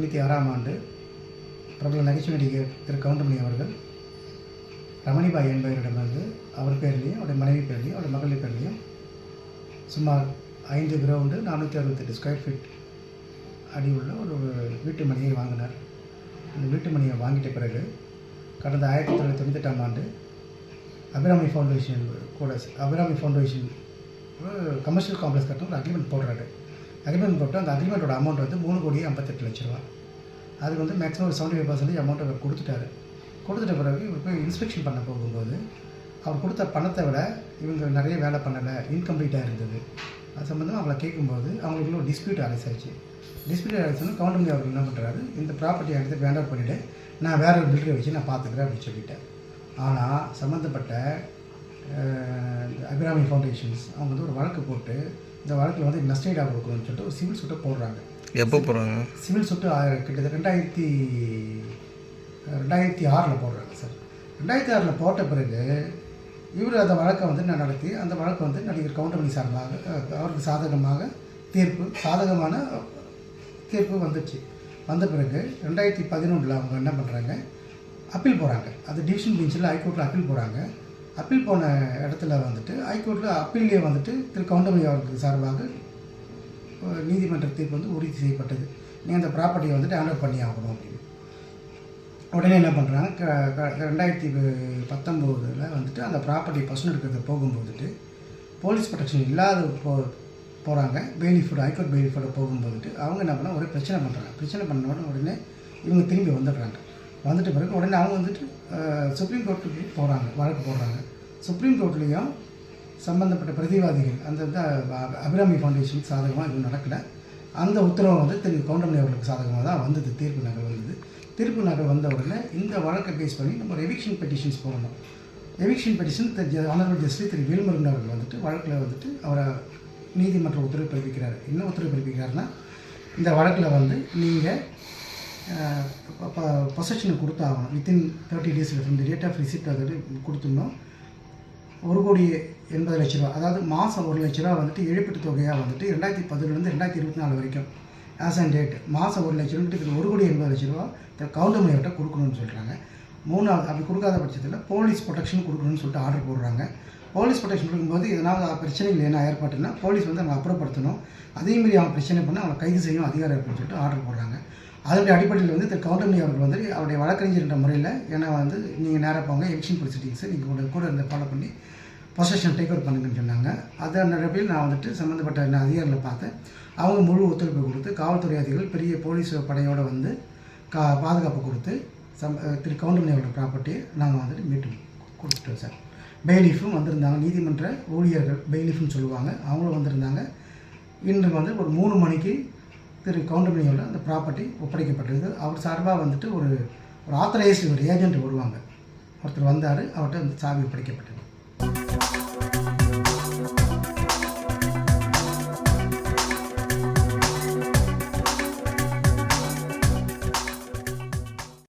1996ஆம் ஆண்டு பிரபல நகைச்சுவை நடிகர் திரு கவுண்டமணி அவர்கள் ரமணிபாய் என்பவரிடமிருந்து அவர் பேர்லேயும் அவருடைய மனைவி பேர்லேயும் அவருடைய மகளிர் பேர்லேயும் சுமார் 5 கிரவுண்டு 468 ஸ்கொயர் ஃபீட் அடி உள்ள ஒரு வீட்டு மனையை வாங்கினார். இந்த வீட்டு மனையை வாங்கிட்ட பிறகு கடந்த 1998ஆம் ஆண்டு அபிராமி ஃபவுண்டேஷன் கமர்ஷியல் காம்ப்ளெக்ஸ் கட்டணும் ஒரு அக்ரிமெண்ட் போடுறாரு. அக்ரிமெண்ட் போட்டு அந்த அக்ரிமெண்ட்டோட அமௌண்ட் வந்து 3,58,00,000 ரூபா. அதுக்கு வந்து மேக்ஸிமம் ஒரு 75% அமௌண்ட் அவர் கொடுத்துட்டாரு. கொடுத்துட்ட பிறகு இவர் போய் இன்ஸ்பெக்ஷன் பண்ண போகும்போது அவர் கொடுத்த பணத்தை விட இவங்க நிறைய வேலை பண்ணலை, இன்கம்ப்ளீட்டாக இருந்தது. அது சம்மந்தமாக அவங்கள கேட்கும்போது அவங்களுக்குள்ள ஒரு டிஸ்பியூட் அரைஸ் ஆச்சு. டிஸ்பியூட் அரைஸ்னு கவுண்டமணி அவர்கள் என்ன பண்ணுறாரு, இந்த ப்ராப்பர்ட்டியை எடுத்து வேண்ட் அவுட் பண்ணிவிட்டு நான் வேறு ஒரு பில்டரை வச்சு நான் பார்த்துக்கிறேன் அப்படின்னு சொல்லிட்டேன். ஆனால் சம்மந்தப்பட்ட அபிராமி ஃபவுண்டேஷன்ஸ் அவங்க வந்து ஒரு வழக்கு போட்டு இந்த வழக்கில் வந்து நஷ்டஈடாக கொடுக்கணும்னு சொல்லிட்டு ஒரு சிவில் சூட்டை போடுறாங்க. எப்போ போடுறாங்க? சிவில் சூட்டு கிட்டத்தட்ட 2006 போடுறாங்க சார். 2006 போட்ட பிறகு இவர் அந்த வழக்கை வந்து நடத்தி அந்த வழக்கு வந்து நடிகர் கவுண்டமணி சார்பாக அவருக்கு சாதகமான தீர்ப்பு வந்துச்சு. வந்த பிறகு 2011 அவங்க என்ன பண்ணுறாங்க, அப்பீல் போகிறாங்க. அது டிவிஷன் பெஞ்சில் ஹைகோர்ட்டில் அப்பீல் போகிறாங்க. அப்பீல் போன இடத்துல வந்துட்டு ஹைகோர்ட்டில் அப்பீல்லே வந்துட்டு திரு கவுண்டமணி அவர்களுக்கு சார்பாக நீதிமன்ற தீர்ப்பு வந்து உறுதி செய்யப்பட்டது. நீங்கள் அந்த ப்ராப்பர்ட்டியை வந்துட்டு ஹேண்ட் ஓவர் பண்ணி ஆகணும் அப்படின்னு. உடனே என்ன பண்ணுறாங்க, 2019 வந்துட்டு அந்த ப்ராப்பர்ட்டி பர்சன் எடுக்கிறது போகும்போதுட்டு போலீஸ் ப்ரொடெக்ஷன் இல்லாத போகிறாங்க. பெயிலிஃபோட ஹைகோர்ட் பெயிலிஃபோட போகும்போதுட்டு அவங்க என்ன பண்ணால் ஒரே பிரச்சனை பண்ணுறாங்க. பிரச்சனை பண்ண உடனே இவங்க திரும்பி வந்துடுறாங்க. வந்துட்ட பிறகு உடனே அவங்க வந்துட்டு சுப்ரீம் கோர்ட்டுக்கு போகிறாங்க, வழக்கு போடுறாங்க. சுப்ரீம் கோர்ட்லேயும் சம்மந்தப்பட்ட பிரதிவாதிகள் அந்த அபிராமி ஃபவுண்டேஷனுக்கு சாதகமாக எதுவும் நடக்கலை. அந்த உத்தரவு வந்து திரு கவுண்டமணி அவர்களுக்கு சாதகமாக தான் வந்தது. தீர்ப்பு நகல் வந்தது. தீர்ப்பு நகல் வந்த உடனே இந்த வழக்கை பேஸ் பண்ணி நம்ம ஒரு எவிக்ஷன் பெட்டிஷன்ஸ் போடணும். எவிக்ஷன் பெட்டிஷன் ஆனரபிள் ஜஸ்டிஸ் திரு வேல்முருகன் அவர்கள் வந்துட்டு வழக்கில் வந்துட்டு அவரை நீதிமன்ற உத்தரவு பிறப்பிக்கிறார். என்ன உத்தரவு பிறப்பிக்கிறாருன்னா, இந்த வழக்கில் வந்து நீங்கள் பொசஷனுக்கு கொடுத்தாகணும். Within 30 days from the date of receipt அது கொடுத்துடணும். 1,80,00,000 ரூபா, அதாவது மாதம் 1,00,000 ரூபா வந்துட்டு இழப்பீட்டு தொகையாக வந்துட்டு 2010 2024 வரைக்கும் ஆஸ் அண்ட் டேட் மாதம் 1,00,000 1,80,00,000 ரூபா கவுண்டமணியிட்ட கொடுக்கணும்னு சொல்கிறாங்க. மூணாவது அப்படி கொடுக்காத பட்சத்தில் போலீஸ் ப்ரொடெக்ஷன் கொடுக்கணும்னு சொல்லிட்டு ஆர்டர் போடுறாங்க. போலீஸ் ப்ரொடெக்ஷன் கொடுக்கும்போது எதனால் பிரச்சனைகள் என்ன ஏற்பட்டுன்னா போலீஸ் வந்து அவங்க அப்புறப்படுத்தணும். அதேமாரி அவங்க பிரச்சனை பண்ண அவங்களை கைது செய்யணும் அதிகாரம் இருக்குன்னு சொல்லிட்டு ஆர்டர் போடுறாங்க. அதனுடைய அடிப்படையில் வந்து திரு கவுண்டமணி அவர்கள் வந்து அவருடைய வழக்கறிஞர்ன்ற முறையில் ஏன்னா வந்து நீங்கள் நேராக போங்க எவிக்ஷன் ப்ரொசீடிங்ஸை நீங்கள் கூட இருந்து ஃபாலோ பண்ணி பொசஷன் டேக் ஓவர் பண்ணுங்கன்னு சொன்னாங்க. அதன் அடிப்படையில் நான் வந்துட்டு சம்மந்தப்பட்ட அதிகாரிகளை பார்த்தேன். அவங்க முழு ஒத்துழைப்பு கொடுத்து காவல்துறை அதிகாரிகள் பெரிய போலீஸ் படையோடு வந்து பாதுகாப்பு கொடுத்து திரு கவுண்டமணி அவரோட ப்ராப்பர்ட்டியை நாங்கள் வந்துட்டு மீட்டு கொடுத்துட்டோம் சார். பெயிலிஃபும் வந்திருந்தாங்க, நீதிமன்ற ஊழியர்கள் பெயிலிஃப்னு சொல்லுவாங்க, அவங்களும் வந்திருந்தாங்க. இன்று வந்து ஒரு 3 மணிக்கு திரு கவுண்டமணியோட அந்த ப்ராப்பர்ட்டி ஒப்படைக்கப்பட்டது. அவர் சார்பாக வந்துட்டு ஒரு ஆத்தரைஸ்டு ஒரு ஏஜென்ட் வருவாங்க, ஒருத்தர் வந்தார், அவர்கிட்ட வந்து சாவி ஒப்படைக்கப்பட்டது.